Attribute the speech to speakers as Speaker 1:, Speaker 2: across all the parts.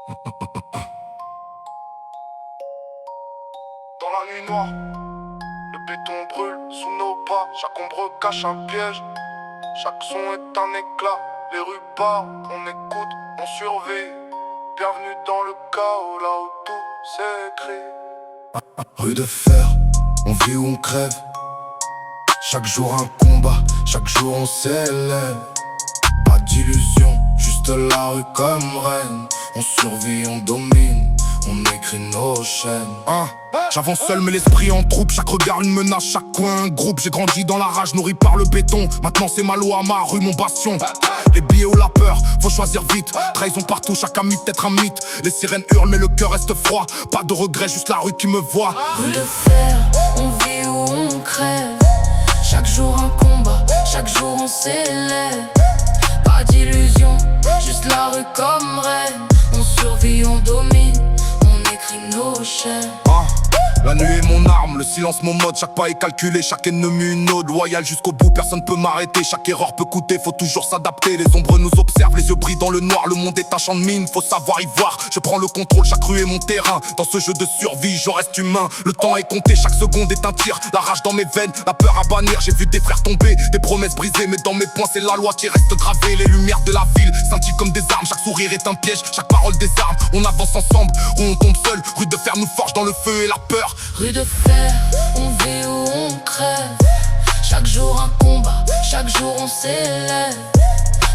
Speaker 1: Dans la nuit noire, le béton brûle sous nos pas. Chaque ombre cache un piège, chaque son est un éclat. Les rues parlent, on écoute, on survit. Bienvenue dans le chaos, là où tout s'écrit. Rue de fer, on vit ou on crève. Chaque jour un combat, chaque jour on s'élève. Pas d'illusion, juste la rue comme reine. On survit, on domine, on écrit nos chaînes. J'avance seul mais l'esprit en troupe. Chaque regard une menace, chaque coin un groupe. J'ai grandi dans la rage nourri par le béton. Maintenant c'est ma loi, ma rue, mon bastion. Les billets ou la peur, faut choisir vite. Trahison partout, chaque ami peut être un mythe. Les sirènes hurlent mais le cœur reste froid. Pas de regret, juste la rue qui me voit.
Speaker 2: Rue de fer, on vit ou on crève. Chaque jour un combat, chaque jour on s'élève. Pas d'illusion, juste la rue comme reine. On survit, on domine, on écrit nos chaînes.
Speaker 1: La nuit est mon arme, le silence mon mode. Chaque pas est calculé, chaque ennemi une ode. Loyal jusqu'au bout, personne peut m'arrêter. Chaque erreur peut coûter, faut toujours s'adapter. Les ombres nous observent, les yeux brillent dans le noir. Le monde est un champ de mine, faut savoir y voir. Je prends le contrôle, chaque rue est mon terrain. Dans ce jeu de survie, je reste humain. Le temps est compté, chaque seconde est un tir. La rage dans mes veines, la peur à bannir. J'ai vu des frères tomber, des promesses brisées. Mais dans mes poings c'est la loi qui reste gravée. Les lumières de la ville, scintillent comme des armes. Chaque sourire est un piège, chaque parole des armes. On avance ensemble, ou on tombe seul. Rue de fer nous forge dans le feu et la peur.
Speaker 2: Rue de fer, on vit ou on crève. Chaque jour un combat, chaque jour on s'élève.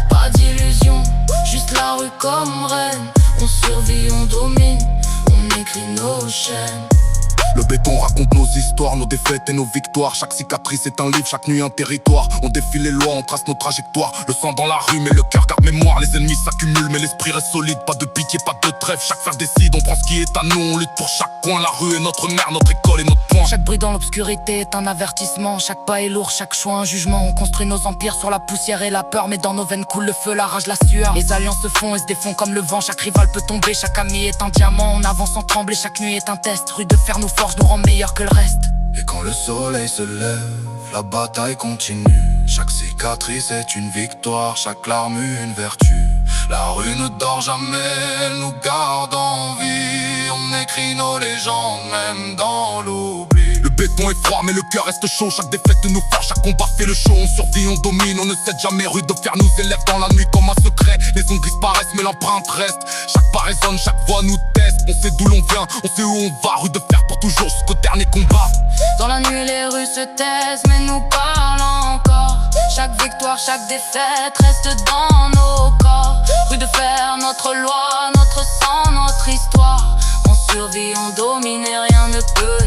Speaker 2: Pas d'illusion, juste la rue comme reine. On survit, on domine, on écrit nos chaînes.
Speaker 1: Le béton raconte nos histoires, nos défaites et nos victoires. Chaque cicatrice est un livre, chaque nuit un territoire. On défie les lois, on trace nos trajectoires. Le sang dans la rue, mais le cœur garde mémoire. Les ennemis s'accumulent, mais l'esprit reste solide. Pas de pitié, pas de trêve, chaque frère décide. On prend ce qui est à nous, on lutte pour chaque coin. La rue est notre mère, notre école et notre point.
Speaker 2: Chaque bruit dans l'obscurité est un avertissement. Chaque pas est lourd, chaque choix un jugement. On construit nos empires sur la poussière et la peur. Mais dans nos veines coule le feu, la rage, la sueur. Les alliances se font et se défont comme le vent. Chaque rival peut tomber, chaque ami est un diamant. On avance sans trembler, chaque nuit est un test. Rue de fer nous forge, nous rend meilleurs que le reste.
Speaker 1: Et quand le soleil se lève, la bataille continue. Chaque cicatrice est une victoire, chaque larme une vertu. La rue ne dort jamais, elle nous garde en vie. On écrit nos légendes, même dans l'oubli. Le béton est froid, mais le cœur reste chaud. Chaque défaite nous forge, chaque combat fait le show. On survit, on domine, on ne cède jamais. Rue de fer nous élève dans la nuit comme un secret. Les ondes disparaissent, mais l'empreinte reste. Chaque pas résonne, chaque voix nous teste. On sait d'où l'on vient, on sait où on va. Rue de fer pour toujours jusqu'au dernier combat.
Speaker 2: Dans la nuit les rues se taisent, mais nous parlent encore. Chaque victoire, chaque défaite reste dans nos corps. Rue de fer, notre loi, notre sang, notre histoire. On survit, on domine et rien ne peut